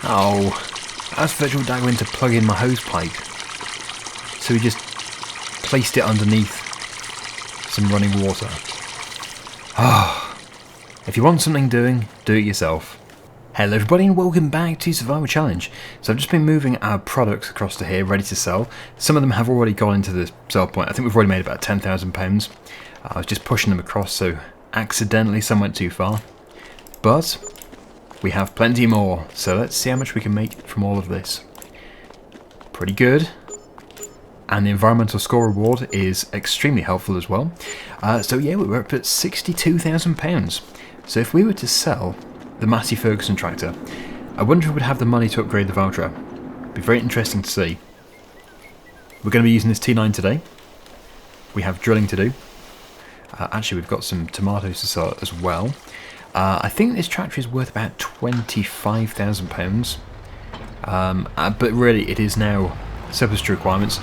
Oh, that's virtual Daggerwin to plug in my hose pipe. So we just placed it underneath some running water. Ah, if you want something doing, do it yourself. Hello everybody and welcome back to Survival Challenge. So I've just been moving our products across to here, ready to sell. Some of them have already gone into the sell point. I think we've already made about £10,000. I was just pushing them across, so accidentally some went too far. But we have plenty more, so let's see how much we can make from all of this. Pretty good. And the environmental score reward is extremely helpful as well. So yeah, we're up at £62,000. So if we were to sell the Massey Ferguson tractor, I wonder if we'd have the money to upgrade the Valtra. Be very interesting to see. We're going to be using this T9 today. We have drilling to do. Actually, we've got some tomatoes to sell as well. I think this tractor is worth about £25,000. But really, it is now surplus to requirements.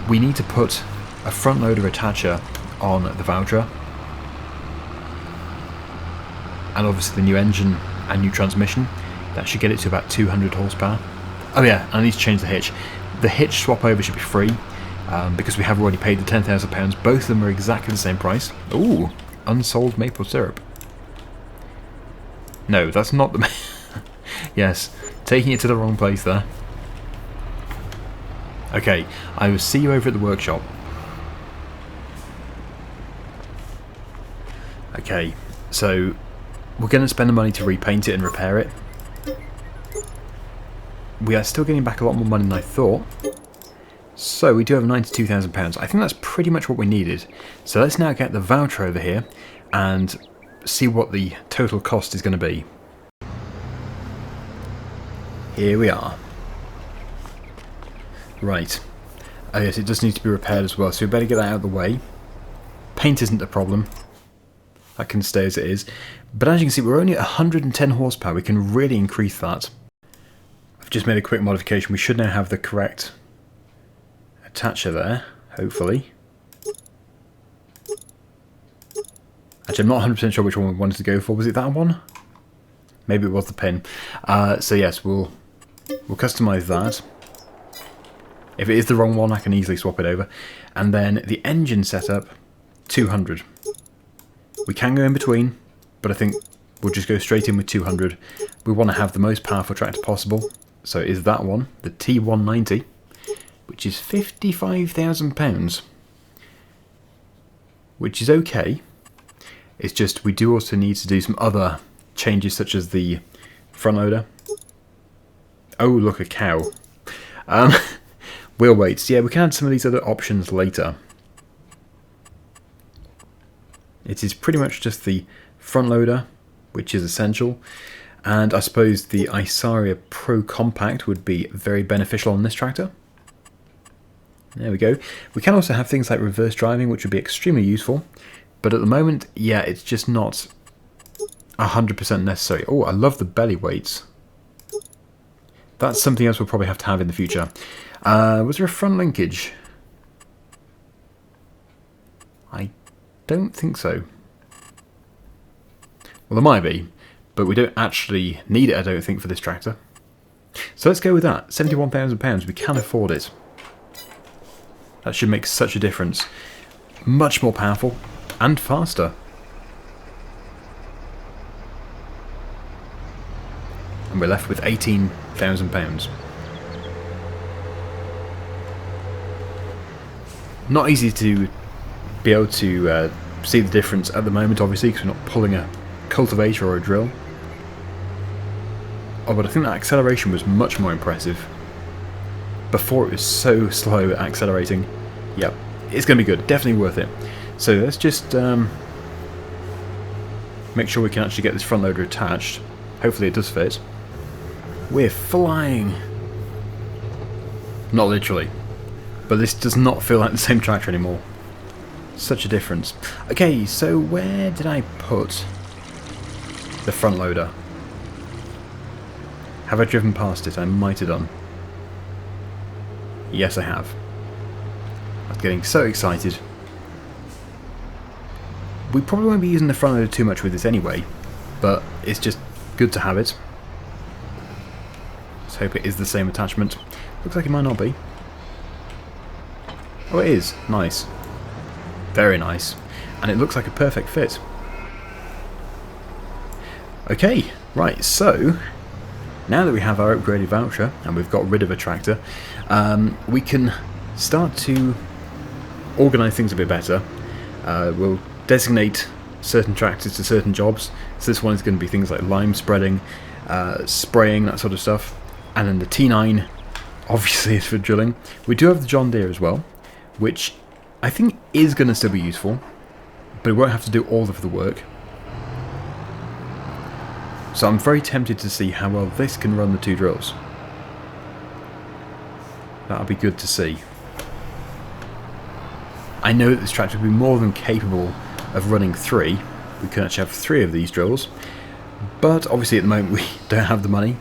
We need to put a front loader attacher on the Valtra. And obviously the new engine and new transmission. That should get it to about 200 horsepower. Oh yeah, I need to change the hitch. The hitch swap over should be free. Because we have already paid the £10,000. Both of them are exactly the same price. Ooh, unsold maple syrup. No, that's not the... Yes, taking it to the wrong place there. Okay, I will see you over at the workshop. Okay, so we're going to spend the money to repaint it and repair it. We are still getting back a lot more money than I thought. So we do have £92,000. I think that's pretty much what we needed. So let's now get the Valtra over here and see what the total cost is going to be. Here we are. Right. Oh yes, it does need to be repaired as well, so we better get that out of the way. Paint isn't a problem. That can stay as it is. But as you can see, we're only at 110 horsepower. We can really increase that. I've just made a quick modification. We should now have the correct attacher there, hopefully. Actually, I'm not 100% sure which one we wanted to go for. Was it that one? Maybe it was the pin. So yes, we'll customize that. If it is the wrong one, I can easily swap it over. And then the engine setup, 200. We can go in between, but I think we'll just go straight in with 200. We want to have the most powerful tractor possible. So it is that one, the T190, which is £55,000. Which is okay. It's just we do also need to do some other changes, such as the front loader. Oh, look, a cow. Wheel weights. Yeah, we can add some of these other options later. It is pretty much just the front loader, which is essential. And I suppose the Isaria Pro Compact would be very beneficial on this tractor. There we go. We can also have things like reverse driving, which would be extremely useful. But at the moment, yeah, it's just not 100% necessary. Oh, I love the belly weights. That's something else we'll probably have to have in the future. Was there a front linkage? I don't think so. Well, there might be, but we don't actually need it, I don't think, for this tractor. So let's go with that. £71,000. We can afford it. That should make such a difference. Much more powerful and faster. And we're left with £18,000. Not easy to be able to see the difference at the moment, obviously, because we're not pulling a cultivator or a drill. Oh, but I think that acceleration was much more impressive. Before it was so slow at accelerating. Yep, it's going to be good. Definitely worth it. So let's just make sure we can actually get this front loader attached. Hopefully it does fit. We're flying! Not literally. But this does not feel like the same tractor anymore. Such a difference. Okay, so where did I put the front loader? Have I driven past it? I might have done. Yes, I have. I was getting so excited. We probably won't be using the front loader too much with this anyway, but it's just good to have it. Let's hope it is the same attachment. Looks like it might not be. Oh, it is. Nice. Very nice. And it looks like a perfect fit. Okay, right, so now that we have our upgraded Valtra and we've got rid of a tractor, we can start to organise things a bit better. We'll designate certain tractors to certain jobs. So this one is going to be things like lime spreading, spraying, that sort of stuff. And then the T9 obviously is for drilling. We do have the John Deere as well, which I think is going to still be useful, but it won't have to do all of the work. So I'm very tempted to see how well this can run the 2 drills. That'll be good to see. I know that this tractor will be more than capable of running 3. We can actually have 3 of these drills, but obviously at the moment we don't have the money.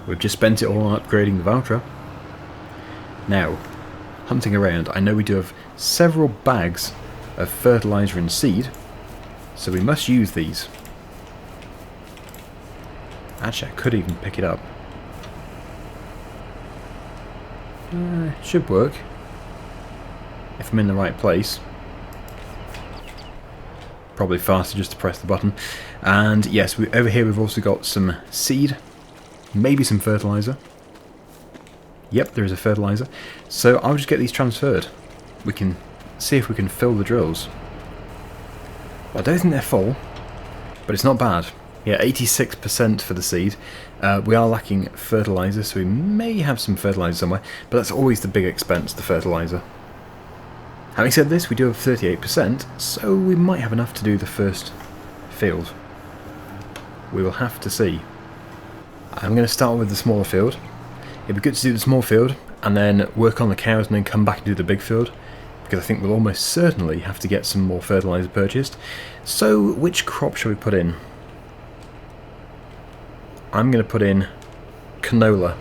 We've just spent it all on upgrading the Valtra. Now, hunting around, I know we do have several bags of fertilizer and seed, so we must use these. Actually, I could even pick it up. Should work if I'm in the right place. Probably faster just to press the button. And yes, over here we've also got some seed, maybe some fertilizer. Yep, there is a fertilizer. So I'll just get these transferred. We can see if we can fill the drills. I don't think they're full, but it's not bad. Yeah, 86% for the seed. We are lacking fertilizer, so we may have some fertilizer somewhere, but that's always the big expense, the fertilizer. Having said this, we do have 38%, so we might have enough to do the first field. We will have to see. I'm going to start with the smaller field. It'd be good to do the small field, and then work on the cows, and then come back and do the big field, because I think we'll almost certainly have to get some more fertilizer purchased. So, which crop shall we put in? I'm going to put in canola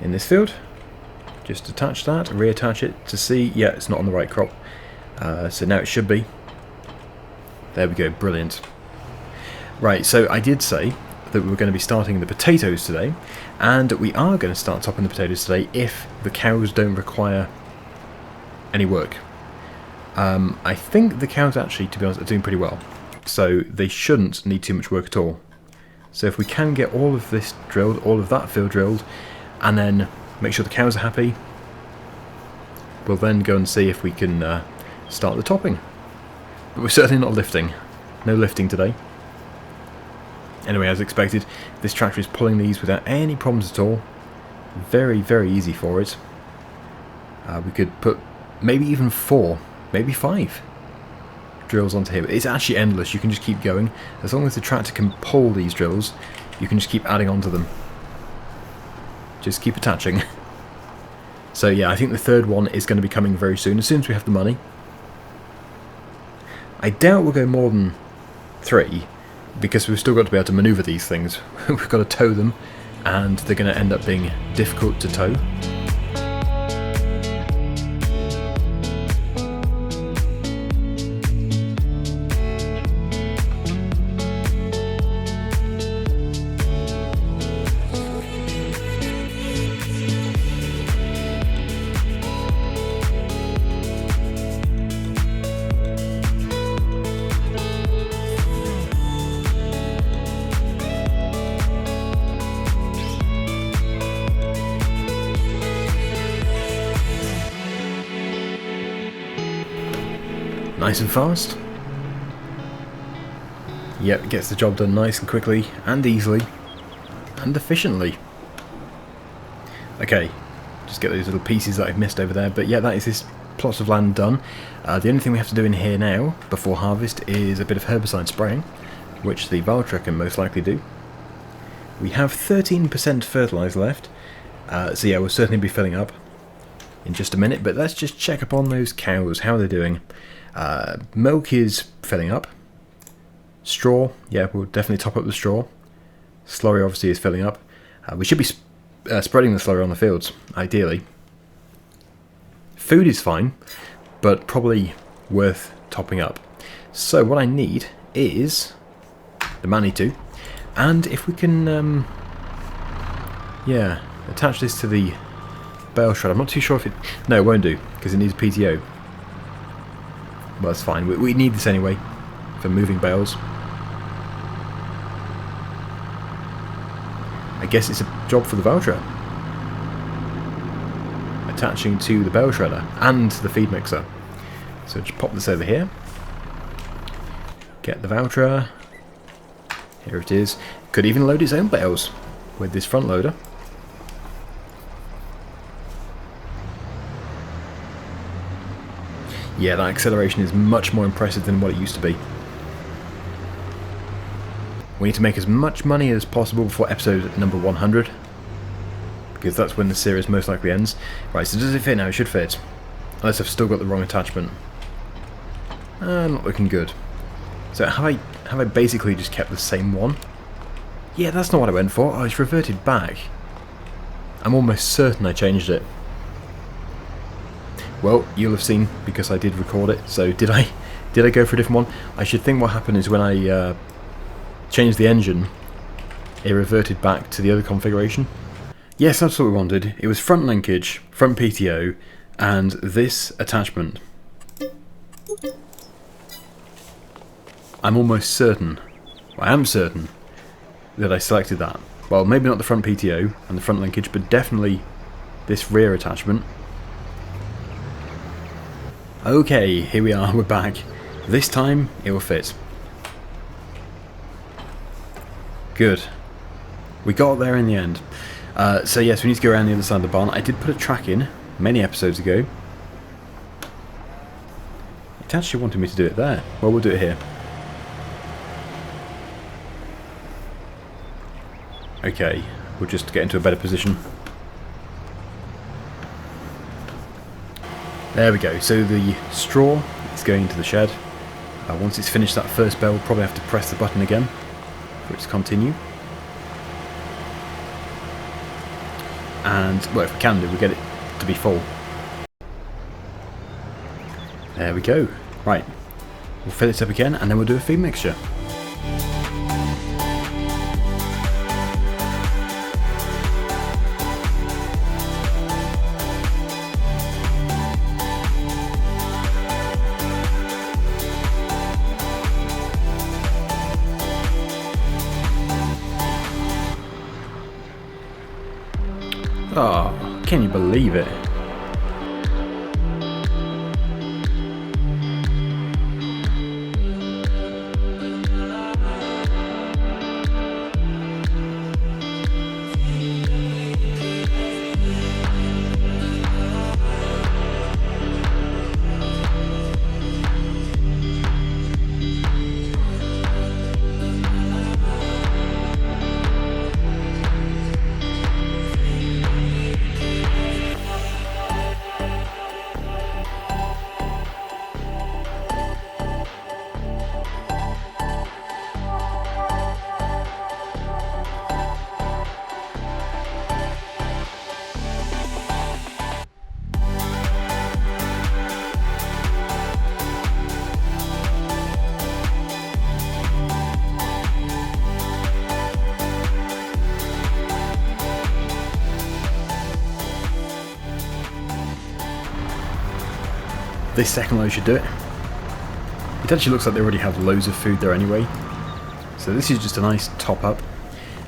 in this field. Just attach that, reattach it to see. Yeah, it's not on the right crop. So now it should be. There we go, brilliant. Right, so I did say that we were going to be starting the potatoes today, and we are going to start topping the potatoes today if the cows don't require any work. I think the cows actually, to be honest, are doing pretty well. So they shouldn't need too much work at all. So if we can get all of this drilled, all of that field drilled, and then make sure the cows are happy, we'll then go and see if we can start the topping. But we're certainly not lifting. No lifting today. Anyway, as expected, this tractor is pulling these without any problems at all. Very, very easy for it. We could put maybe even 4, maybe 5 drills onto here. It's actually endless. You can just keep going. As long as the tractor can pull these drills, you can just keep adding onto them. Just keep attaching. So yeah, I think the third one is going to be coming very soon, as soon as we have the money. I doubt we'll go more than 3, because we've still got to be able to manoeuvre these things. We've got to tow them, and they're going to end up being difficult to tow. Nice and fast. Yep, gets the job done nice and quickly and easily and efficiently. Okay, just get those little pieces that I've missed over there, but yeah, that is this plot of land done. The only thing we have to do in here now, before harvest, is a bit of herbicide spraying, which the Valtra can most likely do. We have 13% fertilizer left, so yeah, we'll certainly be filling up in just a minute, but let's just check up on those cows. How are they doing? Milk is filling up. Straw, yeah, we'll definitely top up the straw. Slurry obviously is filling up. We should be spreading the slurry on the fields, ideally. Food is fine, but probably worth topping up. So what I need is the Manitou, and if we can Yeah, attach this to the bale shredder. I'm not too sure if it... No, it won't do, because it needs a PTO. Well, that's fine. We need this anyway, for moving bales. I guess it's a job for the Valtra. Attaching to the bale shredder and the feed mixer. So just pop this over here. Get the Valtra. Here it is. Could even load its own bales with this front loader. Yeah, that acceleration is much more impressive than what it used to be. We need to make as much money as possible before episode number 100, because that's when the series most likely ends. Right, so does it fit now? It should fit. Unless I've still got the wrong attachment. Not looking good. So have I basically just kept the same one? Yeah, that's not what I went for. Oh, it's reverted back. I'm almost certain I changed it. Well, you'll have seen, because I did record it. So did I go for a different one? I should think what happened is when I changed the engine, it reverted back to the other configuration. Yes, that's what we wanted. It was front linkage, front PTO, and this attachment. I'm almost certain, I am certain, that I selected that. Well, maybe not the front PTO and the front linkage, but definitely this rear attachment. Okay, here we are, we're back. This time, it will fit. Good. We got there in the end. So yes, we need to go around the other side of the barn. I did put a track in many episodes ago. It actually wanted me to do it there. Well, we'll do it here. Okay, we'll just get into a better position. There we go. So the straw is going into the shed. Once it's finished that first bale, we'll probably have to press the button again for it to continue. And, well, if we can do, we'll get it to be full. There we go. Right, we'll fill it up again and then we'll do a feed mixture. Oh, can you believe it? This second load should do it. It actually looks like they already have loads of food there anyway. So this is just a nice top up.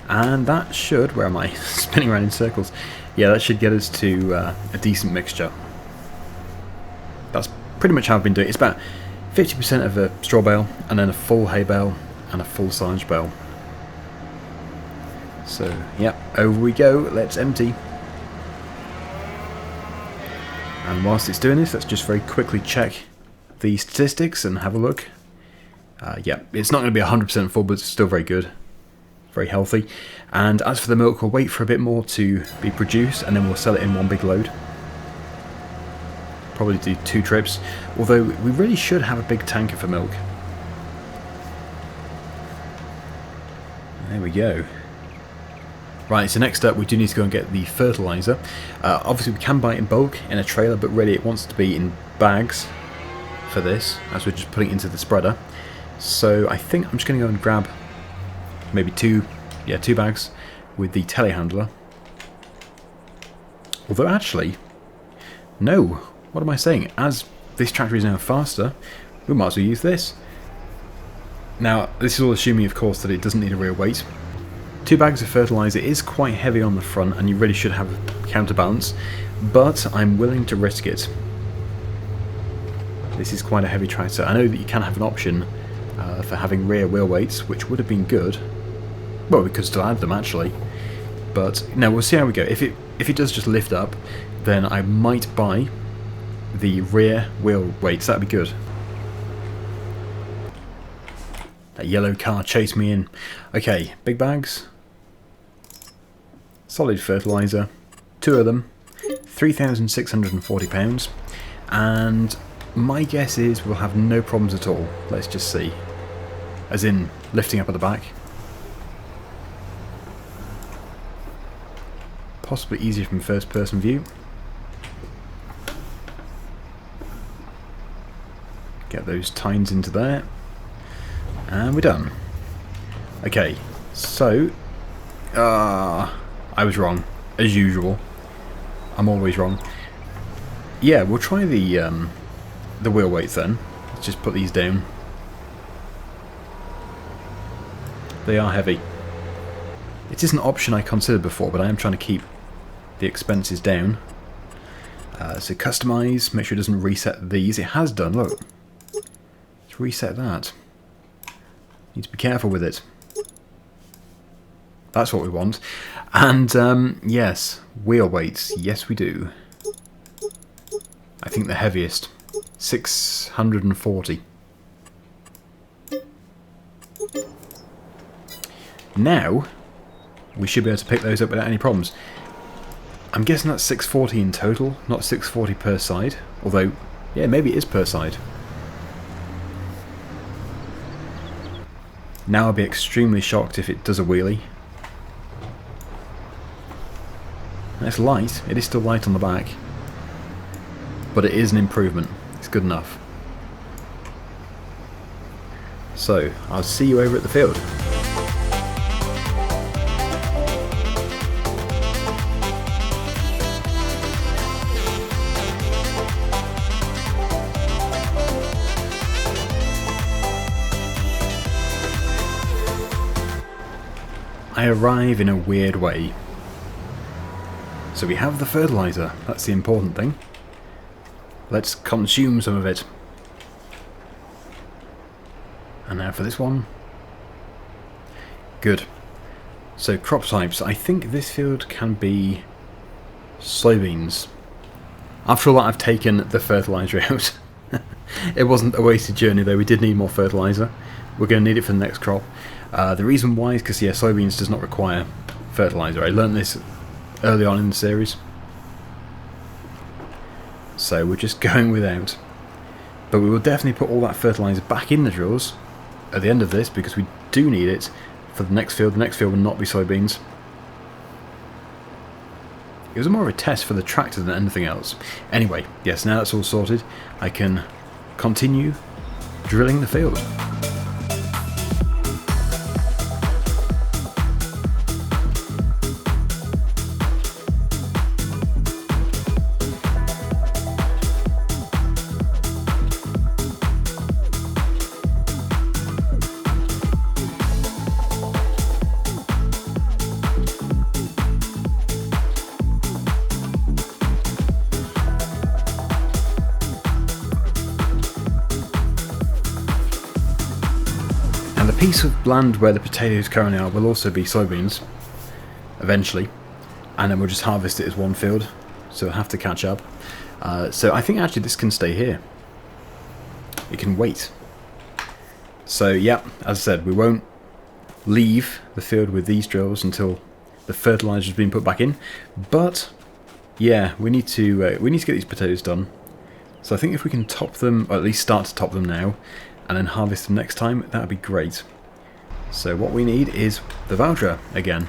And that should, where am I? Spinning around in circles. Yeah, that should get us to a decent mixture. That's pretty much how I've been doing it. It's about 50% of a straw bale, and then a full hay bale, and a full silage bale. So, yeah, over we go. Let's empty. And whilst it's doing this, let's just very quickly check the statistics and have a look. Yeah, it's not going to be 100% full, but it's still very good. Very healthy. And as for the milk, we'll wait for a bit more to be produced, and then we'll sell it in one big load. Probably do 2 trips, although we really should have a big tanker for milk. There we go. Right, so next up we do need to go and get the fertilizer. Obviously we can buy it in bulk in a trailer, but really it wants to be in bags for this, as we're just putting it into the spreader. So I think I'm just going to go and grab maybe two bags with the telehandler. Although actually, no, what am I saying? As this tractor is now faster, we might as well use this. Now, this is all assuming, of course, that it doesn't need a rear weight. 2 bags of fertilizer is quite heavy on the front, and you really should have a counterbalance, but I'm willing to risk it. This is quite a heavy tractor. I know that you can have an option for having rear wheel weights, which would have been good. Well, we could still add them, actually. But, no, we'll see how we go. If it does just lift up, then I might buy the rear wheel weights. That'd be good. That yellow car chased me in. Okay, big bags. Solid fertilizer. 2 of them. £3,640. And my guess is we'll have no problems at all. Let's just see. As in, lifting up at the back. Possibly easier from first person view. Get those tines into there. And we're done. Okay, so I was wrong, as usual. I'm always wrong. Yeah, we'll try the wheel weights then. Let's just put these down. They are heavy. It is an option I considered before, but I am trying to keep the expenses down. So customize, make sure it doesn't reset these. It has done, look. Let's reset that. Need to be careful with it. That's what we want. And yes, wheel weights. Yes, we do. I think the heaviest, 640. Now, we should be able to pick those up without any problems. I'm guessing that's 640 in total, not 640 per side. Although, yeah, maybe it is per side. Now I'll be extremely shocked if it does a wheelie. And it's light. It is still light on the back. But it is an improvement. It's good enough. So, I'll see you over at the field. I arrive in a weird way. So we have the fertilizer, that's the important thing. Let's consume some of it. And now for this one. Good. So crop types, I think this field can be soybeans. After all that, I've taken the fertilizer out. It wasn't a wasted journey though, we did need more fertilizer. We're going to need it for the next crop. The reason why is because, yeah, soybeans does not require fertilizer. I learned this early on in the series. So we're just going without. But we will definitely put all that fertilizer back in the drills at the end of this because we do need it for the next field. The next field will not be soybeans. It was more of a test for the tractor than anything else. Anyway, yes, now that's all sorted, I can continue drilling the field. And the piece of land where the potatoes currently are will also be soybeans, eventually, and then we'll just harvest it as one field, so we'll have to catch up. So I think actually this can stay here. It can wait. So yeah, as I said, we won't leave the field with these drills until the fertilizer has been put back in, but yeah, we need to get these potatoes done. So I think if we can top them, or at least start to top them now, and then harvest them next time, that would be great. So what we need is the Valtra again.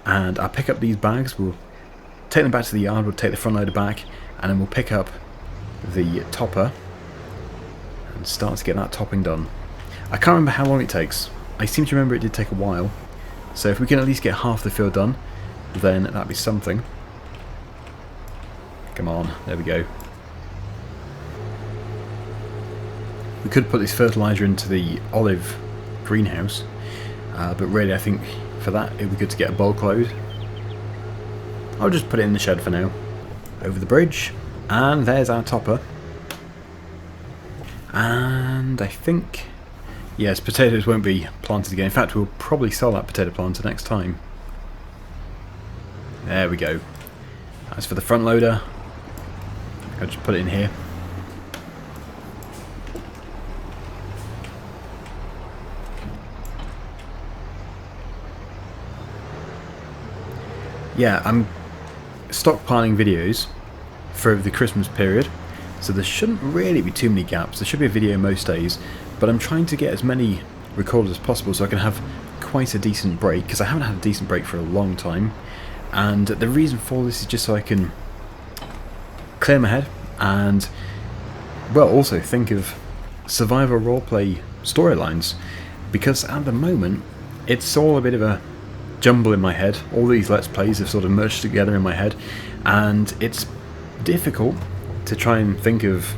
And I'll pick up these bags, we'll take them back to the yard, we'll take the front loader back, and then we'll pick up the topper and start to get that topping done. I can't remember how long it takes. I seem to remember it did take a while. So if we can at least get half the field done, then that'd be something. Come on, there we go. We could put this fertilizer into the olive greenhouse, but really I think for that it would be good to get a bulk load. I'll just put it in the shed for now. Over the bridge, and there's our topper. And I think, yes, potatoes won't be planted again. In fact, we'll probably sell that potato planter next time. There we go. As for the front loader, I'll just put it in here. Yeah, I'm stockpiling videos for the Christmas period, so there shouldn't really be too many gaps. There should be a video most days, but I'm trying to get as many recorded as possible so I can have quite a decent break, because I haven't had a decent break for a long time. And the reason for this is just so I can clear my head and, well, also think of survivor roleplay storylines, because at the moment it's all a bit of a jumble in my head. All these Let's Plays have sort of merged together in my head, and it's difficult to try and think of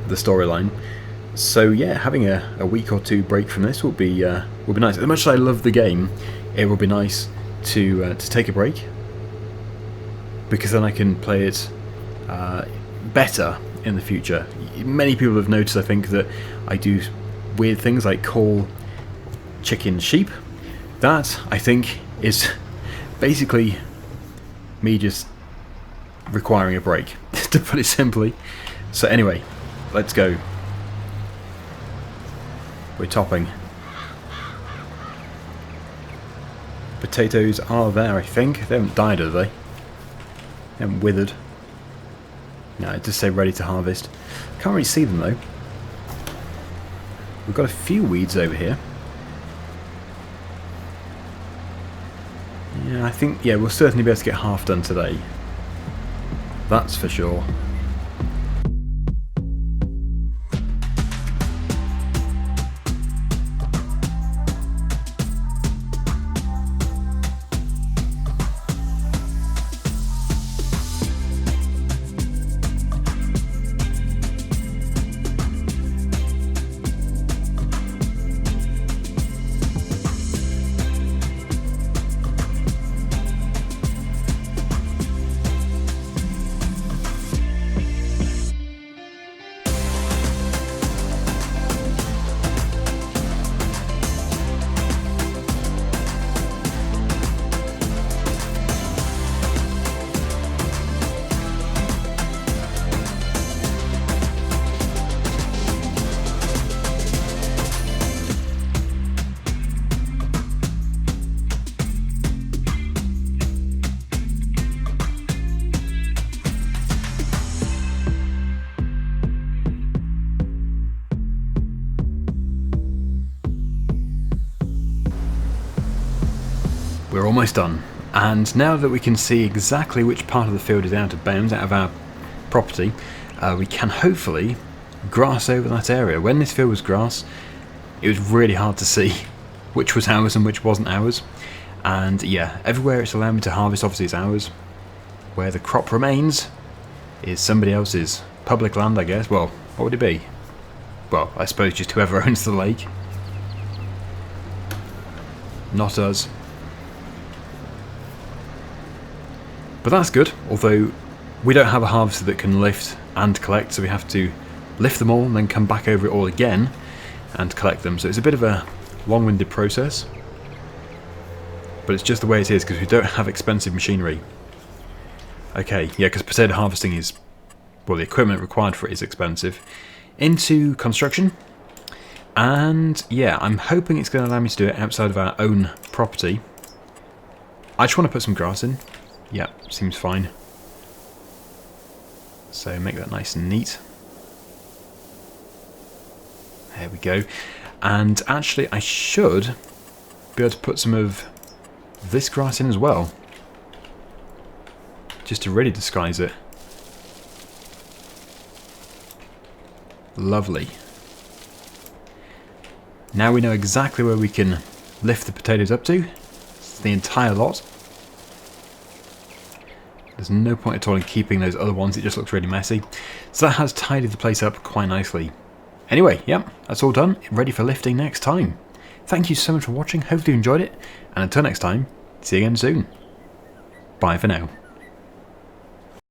the storyline. So yeah, having a week or two break from this will be nice. As much as I love the game, it will be nice to take a break, because then I can play it better in the future. Many people have noticed, I think, that I do weird things like call chicken sheep. That, I think, is basically me just requiring a break, to put it simply. So anyway, let's go. We're topping. Potatoes are there, I think. They haven't died, have they? They haven't withered. No, it does say ready to harvest. Can't really see them though. We've got a few weeds over here. Yeah, I think, yeah, we'll certainly be able to get half done today. That's for sure. We're almost done, and now that we can see exactly which part of the field is out of bounds, out of our property, we can hopefully grass over that area. When this field was grass, it was really hard to see which was ours and which wasn't ours. And yeah, everywhere it's allowed me to harvest obviously is ours. Where the crop remains is somebody else's. Public land, I guess. Well, what would it be? Well, I suppose just whoever owns the lake. Not us. But that's good, although we don't have a harvester that can lift and collect, so we have to lift them all and then come back over it all again and collect them. So it's a bit of a long-winded process, but it's just the way it is because we don't have expensive machinery. Okay, yeah, because potato harvesting is, well, the equipment required for it is expensive. Into construction, and yeah, I'm hoping it's going to allow me to do it outside of our own property. I just want to put some grass in. Yeah, seems fine. So make that nice and neat. There we go. And actually I should be able to put some of this grass in as well, just to really disguise it. Lovely. Now we know exactly where we can lift the potatoes up to. It's the entire lot. There's no point at all in keeping those other ones, it just looks really messy. So that has tidied the place up quite nicely. Anyway, yep, that's all done, ready for lifting next time. Thank you so much for watching, hopefully you enjoyed it, and until next time, see you again soon. Bye for now.